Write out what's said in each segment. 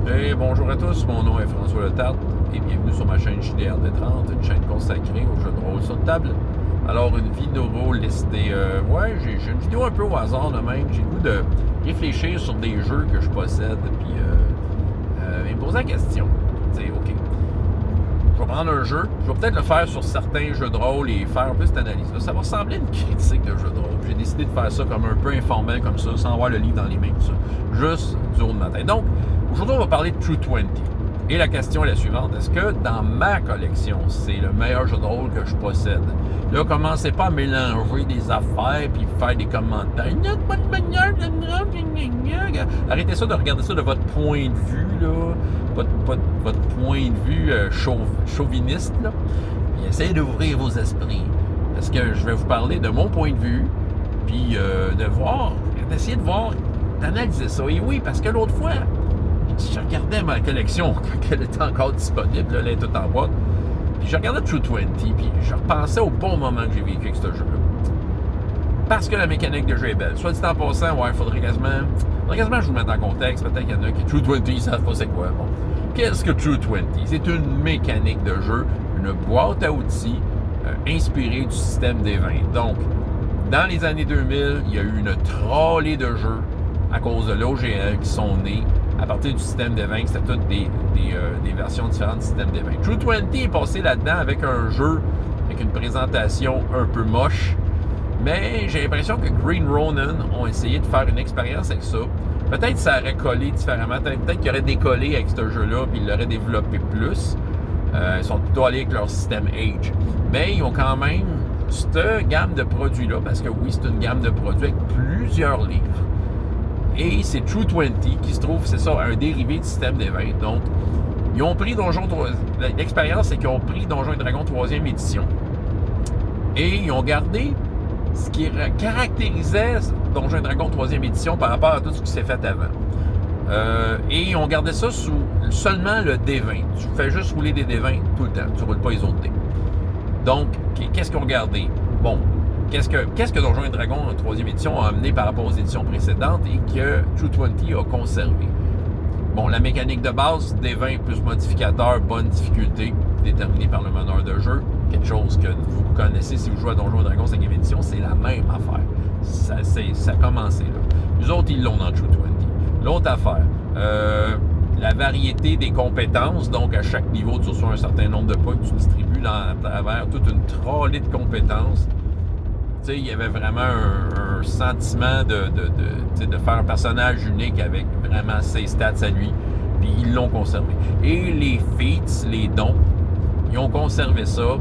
Et bonjour à tous, mon nom est François Letarte et bienvenue sur ma chaîne JDRD30, une chaîne consacrée aux jeux de rôle sur table. Alors, une vidéo listée, j'ai une vidéo un peu au hasard de même. J'ai le goût de réfléchir sur des jeux que je possède, puis me poser la question. OK, je vais prendre un jeu, je vais peut-être le faire sur certains jeux de rôle et faire un peu cette analyse-là. Ça va ressembler à une critique de jeux de rôle. J'ai décidé de faire ça comme un peu informel, comme ça, sans avoir le livre dans les mains, tout ça. Juste du haut de ma tête. Donc, aujourd'hui, on va parler de True 20. Et la question est la suivante. Est-ce que dans ma collection, c'est le meilleur jeu de rôle que je possède? Là, commencez pas à mélanger des affaires puis faire des commentaires. Arrêtez ça de regarder ça de votre point de vue, là. Votre point de vue chauviniste, là. Puis essayez d'ouvrir vos esprits. Parce que je vais vous parler de mon point de vue, puis d'essayer de voir, d'analyser ça. Et oui, parce que l'autre fois, je regardais ma collection quand elle était encore disponible, là, elle est toute en boîte. Puis je regardais True 20, puis je repensais au bon moment que j'ai vécu avec ce jeu-là. Parce que la mécanique de jeu est belle. Soit dit en passant, faudrait quasiment je vous mette en contexte. Peut-être qu'il y en a qui True 20, ils savent pas c'est quoi. Bon. Qu'est-ce que True 20? C'est une mécanique de jeu, une boîte à outils inspirée du système des 20. Donc, dans les années 2000, il y a eu une trollée de jeux à cause de l'OGL qui sont nés à partir du système des 20. C'était toutes des versions différentes du système des 20. True 20 est passé là-dedans avec un jeu, avec une présentation un peu moche. Mais j'ai l'impression que Green Ronin ont essayé de faire une expérience avec ça. Peut-être que ça aurait collé différemment. Peut-être qu'ils auraient décollé avec ce jeu-là puis ils l'auraient développé plus. Ils sont plutôt allés avec leur système Age. Mais ils ont quand même cette gamme de produits-là, parce que oui, c'est une gamme de produits avec plusieurs livres. Et c'est True 20 qui se trouve, c'est ça, un dérivé du système des 20. Donc, ils ont pris Donjon 3. L'expérience, c'est qu'ils ont pris Donjon et Dragon 3e édition. Et ils ont gardé ce qui caractérisait Donjon et Dragon 3e édition par rapport à tout ce qui s'est fait avant. Et ils ont gardé ça sous seulement le D20. Tu fais juste rouler des D20 tout le temps. Tu ne roules pas les autres dés. Donc, qu'est-ce qu'ils ont gardé? Bon, qu'est-ce que Donjon et Dragon en 3e édition a amené par rapport aux éditions précédentes et que True 20 a conservé? Bon, la mécanique de base, D20 plus modificateur, bonne difficulté, déterminée par le meneur de jeu. Quelque chose que vous connaissez si vous jouez à Donjon et Dragon 5e édition, c'est la même affaire. Ça a commencé là. Les autres, ils l'ont dans True 20. L'autre affaire, la variété des compétences. Donc, à chaque niveau, tu reçois un certain nombre de points que tu distribues à travers toute une trolley de compétences. Tu sais, il y avait vraiment un sentiment de faire un personnage unique avec vraiment ses stats à lui. Puis ils l'ont conservé. Et les feats, les dons, ils ont conservé ça,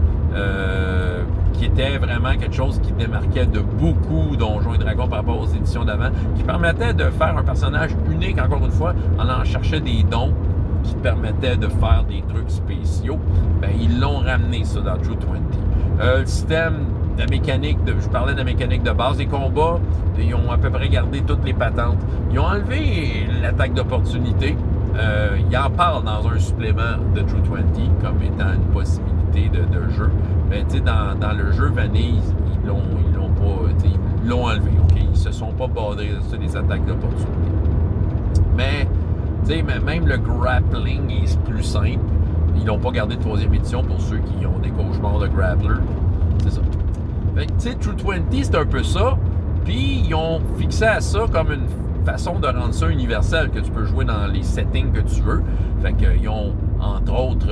qui était vraiment quelque chose qui démarquait de beaucoup Donjons et Dragons par rapport aux éditions d'avant, qui permettait de faire un personnage unique, encore une fois, en allant chercher des dons qui permettaient de faire des trucs spéciaux. Ben, ils l'ont ramené, ça, dans True 20. Le système de mécanique, je parlais de la mécanique de base des combats, ils ont à peu près gardé toutes les patentes. Ils ont enlevé l'attaque d'opportunité. Ils en parlent dans un supplément de True 20 comme étant une possibilité de jeu. Mais tu sais, dans le jeu Vanille, ils l'ont enlevé. Okay? Ils se sont pas basés sur des attaques d'opportunité. Mais tu sais, même le grappling est plus simple. Ils l'ont pas gardé de 3e édition pour ceux qui ont des cauchemars de grappler. C'est ça. Fait que tu sais, True 20, c'est un peu ça. Puis ils ont fixé à ça comme une façon de rendre ça universel, que tu peux jouer dans les settings que tu veux. Fait qu'ils ont, entre autres,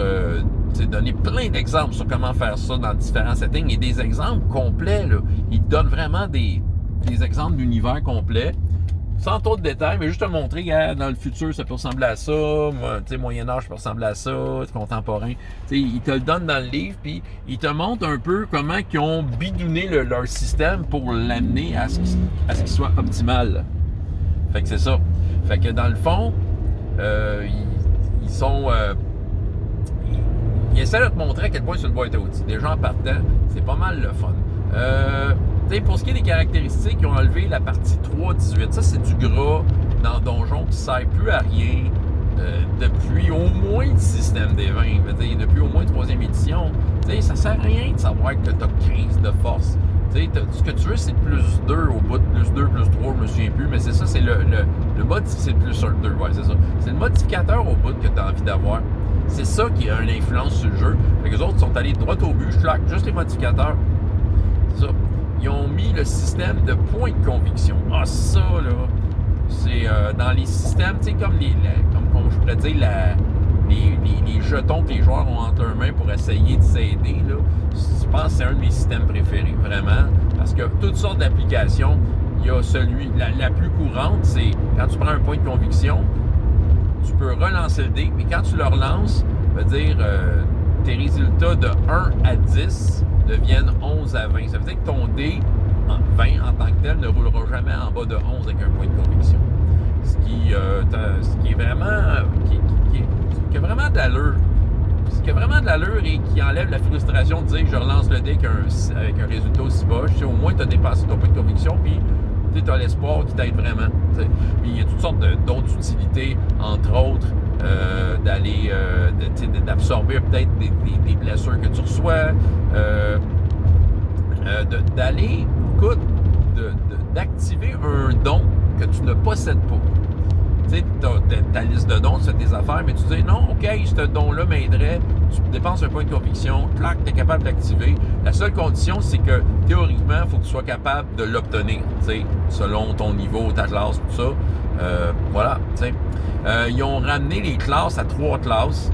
donné plein d'exemples sur comment faire ça dans différents settings, et des exemples complets, là. Ils donnent vraiment des exemples d'univers complets, sans trop de détails, mais juste te montrer que dans le futur, ça peut ressembler à ça, Moyen-Âge peut ressembler à ça, contemporain. Ils te le donnent dans le livre, puis ils te montrent un peu comment ils ont bidouné leur système pour l'amener à ce qu'il soit optimal. Fait que c'est ça. Fait que dans le fond, ils sont... ils essaient de te montrer à quel point c'est une boîte à outils. Déjà en partant, c'est pas mal le fun. Pour ce qui est des caractéristiques, ils ont enlevé la partie 3.18. Ça, c'est du gras dans Donjon qui ne sert plus à rien depuis au moins le système des 20. Depuis au moins 3e édition. Ça sert à rien de savoir que tu as 15 de force. Ce que tu veux, c'est plus 2 au bout de plus 2, plus 3, je me souviens plus, mais c'est ça, c'est Le mode, c'est le plus 2, ouais, c'est ça. C'est le modificateur au bout que tu as envie d'avoir. C'est ça qui a une influence sur le jeu. Fait que les autres sont allés droit au but, claque, juste les modificateurs. C'est ça. Ils ont mis le système de points de conviction. Ah, ça, là, c'est dans les systèmes, tu sais, comme comme je pourrais dire, les jetons que les joueurs ont entre leurs mains pour essayer de s'aider, là, je pense que c'est un de mes systèmes préférés, vraiment, parce que toutes sortes d'applications, il y a la plus courante, c'est quand tu prends un point de conviction, tu peux relancer le dé, mais quand tu le relances, ça veut dire tes résultats de 1 à 10 deviennent 11 à 20. Ça veut dire que ton dé, 20 en tant que tel, ne roulera jamais en bas de 11 avec un point de conviction. Ce qui est vraiment... qui a vraiment de l'allure. Ce qui a vraiment de l'allure et qui enlève la frustration de dire je relance le dé avec un résultat aussi bas. Au moins, tu as dépassé ton point de conviction, puis tu as l'espoir qui t'aide vraiment. T'sais. Puis il y a toutes sortes d'autres utilités, entre autres, d'absorber peut-être des blessures que tu reçois, d'activer un don que tu ne possèdes pas. Tu sais, ta liste de dons, tu fais tes affaires, mais tu dis non, OK, ce don-là m'aiderait, tu dépenses un point de conviction, clac, tu es capable d'activer. La seule condition, c'est que théoriquement, il faut que tu sois capable de l'obtenir, tu sais, selon ton niveau, ta classe, tout ça. Voilà, tu sais. Ils ont ramené les classes à 3 classes.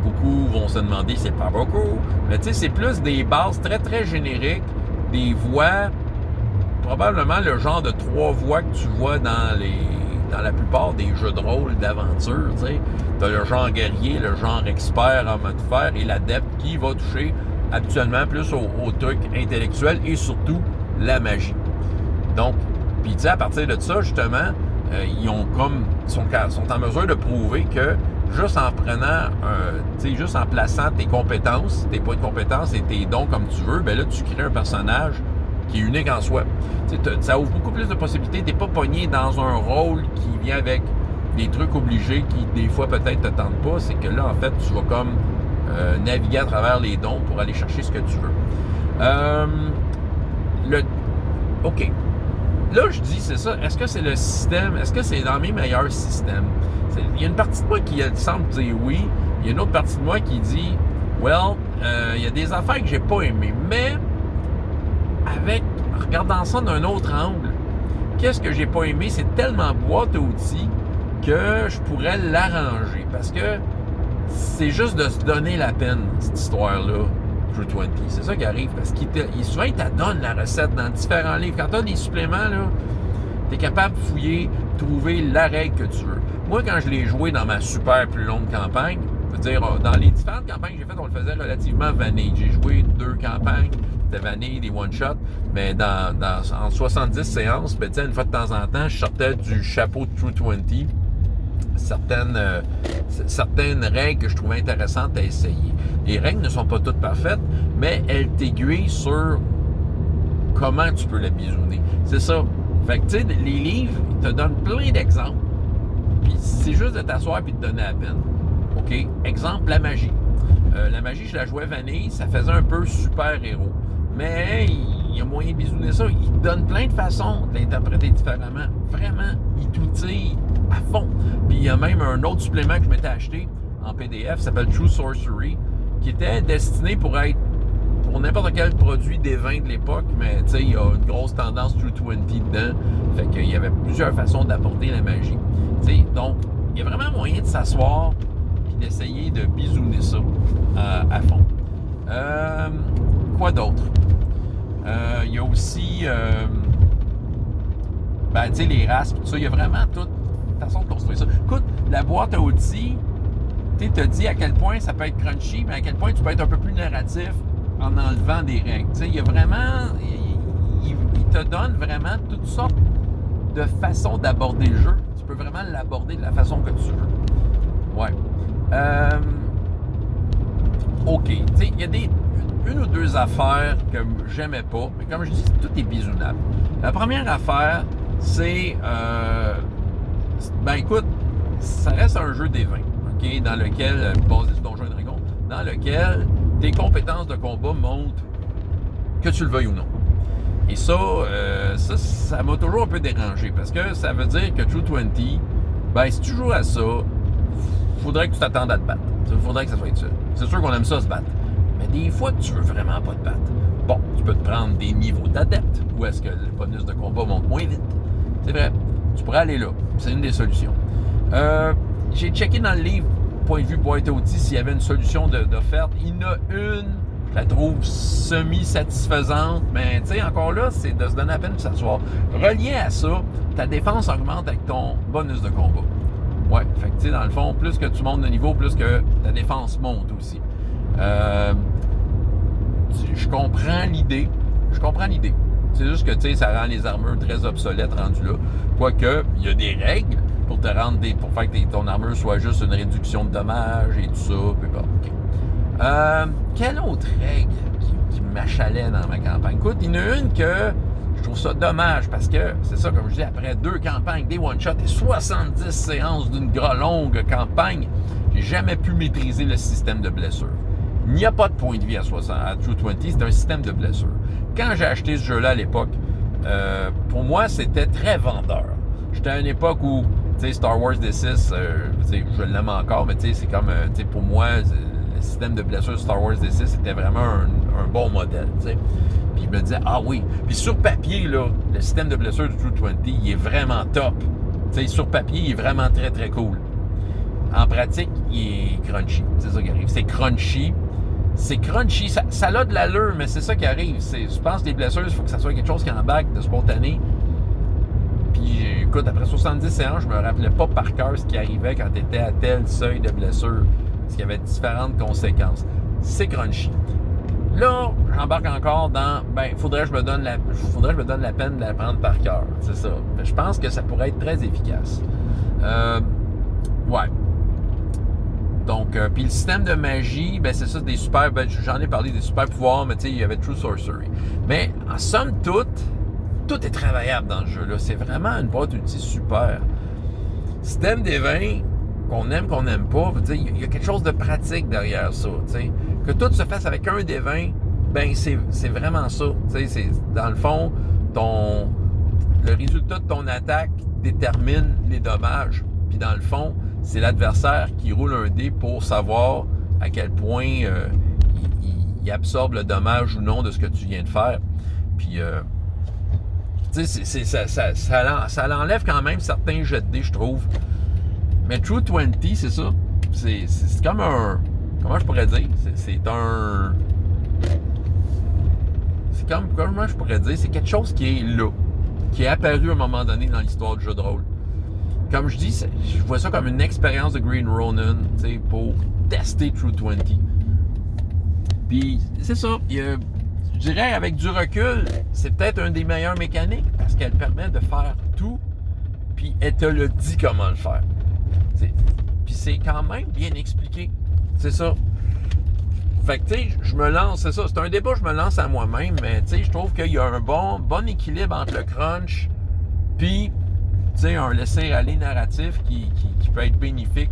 Beaucoup vont se demander, c'est pas beaucoup, mais tu sais, c'est plus des bases très, très génériques, des voix, probablement le genre de 3 voix que tu vois dans la plupart des jeux de rôle, d'aventure, tu sais. T'as le genre guerrier, le genre expert en mode fer et l'adepte qui va toucher habituellement plus au truc intellectuel et surtout la magie. Donc, puis tu sais, à partir de ça, justement, sont en mesure de prouver que juste en prenant, juste en plaçant tes compétences, tes points de compétences et tes dons comme tu veux, ben là, tu crées un personnage qui est unique en soi. Ça ouvre beaucoup plus de possibilités. Tu n'es pas pogné dans un rôle qui vient avec des trucs obligés qui, des fois, peut-être te tentent pas. C'est que là, en fait, tu vas comme naviguer à travers les dons pour aller chercher ce que tu veux. OK. Là, je dis, c'est ça. Est-ce que c'est le système? Est-ce que c'est dans mes meilleurs systèmes? Il y a une partie de moi qui semble dire oui. Il y a une autre partie de moi qui dit, il y a des affaires que j'ai pas aimées. Mais, en regardant ça d'un autre angle, qu'est-ce que j'ai pas aimé? C'est tellement boîte à outils que je pourrais l'arranger. Parce que c'est juste de se donner la peine, cette histoire-là, True 20. C'est ça qui arrive. Parce souvent, il te donne la recette dans différents livres. Quand tu as des suppléments, tu es capable de fouiller, trouver la règle que tu veux. Moi, quand je l'ai joué dans ma super plus longue campagne, je veux dire, dans les différentes campagnes que j'ai faites, on le faisait relativement vanille. J'ai joué 2 campagnes, c'était vanille, des one-shots, mais en 70 séances, ben, une fois de temps en temps, je sortais du chapeau de True 20 certaines règles que je trouvais intéressantes à essayer. Les règles ne sont pas toutes parfaites, mais elles t'aiguillent sur comment tu peux la bisouner. C'est ça. Fait que, tu sais, les livres, ils te donnent plein d'exemples, puis c'est juste de t'asseoir et de te donner la peine. OK? Exemple, la magie. La magie, je la jouais vanille, ça faisait un peu super-héros. Mais il y a moyen de bisouner ça. Il te donne plein de façons de l'interpréter différemment. Vraiment, il t'outille à fond. Puis il y a même un autre supplément que je m'étais acheté en PDF, ça s'appelle True Sorcery, qui était destiné pour n'importe quel produit des vins de l'époque, mais tu sais, il y a une grosse tendance True 20 dedans. Fait qu'il y avait plusieurs façons d'apporter la magie. Tu sais, donc, il y a vraiment moyen de s'asseoir et d'essayer de bisouner ça à fond. Quoi d'autre? Il y a aussi tu sais, les races, tout ça. Il y a vraiment toute façon de construire ça. Écoute, la boîte à outils, tu te dis à quel point ça peut être crunchy, mais à quel point tu peux être un peu plus narratif en enlevant des règles. Tu sais, il y a vraiment... Il te donne vraiment toutes sortes de façons d'aborder le jeu. Tu peux vraiment l'aborder de la façon que tu veux. Ouais. OK. Tu sais, il y a une ou deux affaires que j'aimais pas, mais comme je dis, tout est bisounable. La première affaire, c'est... écoute, ça reste un jeu des vins, OK, dans lequel, basé sur Donjons et Dragons, dans lequel tes compétences de combat montrent que tu le veuilles ou non. Et ça m'a toujours un peu dérangé parce que ça veut dire que True 20, ben, si tu joues à ça, faudrait que tu t'attendes à te battre. Il faudrait que ça soit ça. C'est sûr qu'on aime ça se battre. Mais des fois que tu veux vraiment pas te battre, bon, tu peux te prendre des niveaux d'adepte ou est-ce que le bonus de combat monte moins vite. C'est vrai, tu pourrais aller là. C'est une des solutions. J'ai checké dans le livre, point de vue boîte à outils, s'il y avait une solution d'offerte. Il y en a une, je la trouve semi-satisfaisante, mais tu sais, encore là, c'est de se donner la peine de s'asseoir. Relié à ça, ta défense augmente avec ton bonus de combat. Ouais, fait que tu sais, dans le fond, plus que tu montes de niveau, plus que ta défense monte aussi. Je comprends l'idée. C'est juste que, tu sais, ça rend les armures très obsolètes rendues là. Quoique, il y a des règles pour te rendre pour faire que ton armure soit juste une réduction de dommages et tout ça. Puis bon, OK. Quelle autre règle qui m'achalait dans ma campagne? Écoute, il y en a une que je trouve ça dommage parce que, c'est ça, comme je dis, après 2 campagnes, des one-shots et 70 séances d'une longue campagne, j'ai jamais pu maîtriser le système de blessure. Il n'y a pas de point de vie à True 20, c'est un système de blessure. Quand j'ai acheté ce jeu-là à l'époque, pour moi, c'était très vendeur. J'étais à une époque où, tu sais, Star Wars D6, je l'aime encore, mais tu sais, c'est comme, tu sais, pour moi, le système de blessure Star Wars D6, c'était vraiment un bon modèle, tu sais. Puis je me disais, ah oui. Puis sur papier, là, le système de blessure du True 20, il est vraiment top. Tu sais, sur papier, il est vraiment très, très cool. En pratique, il est crunchy. C'est ça qui arrive. C'est crunchy. Ça a de l'allure, mais c'est ça qui arrive. Je pense que les blessures, il faut que ça soit quelque chose qui embarque de spontané. Puis, écoute, après 70 séances, je me rappelais pas par cœur ce qui arrivait quand tu étais à tel seuil de blessure. Parce qu'il y avait différentes conséquences. C'est crunchy. Là, j'embarque encore dans, faudrait que je me donne la peine de la prendre par cœur. C'est ça. Je pense que ça pourrait être très efficace. Ouais. Donc, puis le système de magie, c'est ça, des super, j'en ai parlé des super pouvoirs, mais tu sais, il y avait True Sorcery. Mais en somme toute, tout est travaillable dans le jeu-là. C'est vraiment une boîte d'outils super. Système des vins, qu'on aime pas, veut dire, il y a quelque chose de pratique derrière ça, tu sais. Que tout se fasse avec un des vins, c'est vraiment ça. Tu sais, c'est, dans le fond, le résultat de ton attaque détermine les dommages. Puis dans le fond, c'est l'adversaire qui roule un dé pour savoir à quel point il absorbe le dommage ou non de ce que tu viens de faire. Puis, tu sais, ça l'enlève quand même certains jets de dés, je trouve. Mais True 20, c'est ça. C'est comme un... Comment je pourrais dire? Comment je pourrais dire? C'est quelque chose qui est là. Qui est apparu à un moment donné dans l'histoire du jeu de rôle. Comme je dis, je vois ça comme une expérience de Green Ronin, tu sais, pour tester True 20. Puis, c'est ça. Je dirais, avec du recul, c'est peut-être un des meilleurs mécaniques parce qu'elle permet de faire tout, puis elle te le dit comment le faire. Puis c'est quand même bien expliqué. C'est ça. Fait que, tu sais, je me lance, c'est ça. C'est un débat, je me lance à moi-même, mais tu sais, je trouve qu'il y a un bon équilibre entre le crunch, puis, tu sais, un laisser-aller narratif qui peut être bénéfique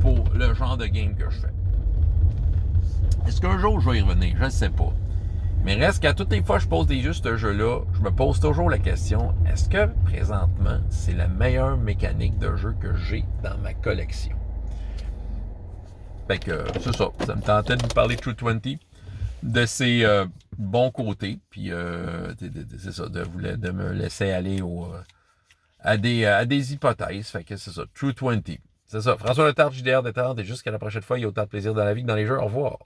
pour le genre de game que je fais. Est-ce qu'un jour je vais y revenir? Je ne sais pas. Mais reste qu'à toutes les fois que je pose des jeux ce jeu-là, je me pose toujours la question, est-ce que présentement, c'est la meilleure mécanique de jeu que j'ai dans ma collection? Fait que c'est ça. Ça me tentait de vous parler de True 20, de ses bons côtés, puis c'est ça, de me laisser aller à des hypothèses. Fait que c'est ça, True 20. C'est ça. François Letarte, JDR Détente, et jusqu'à la prochaine fois, il y a autant de plaisir dans la vie que dans les jeux. Au revoir.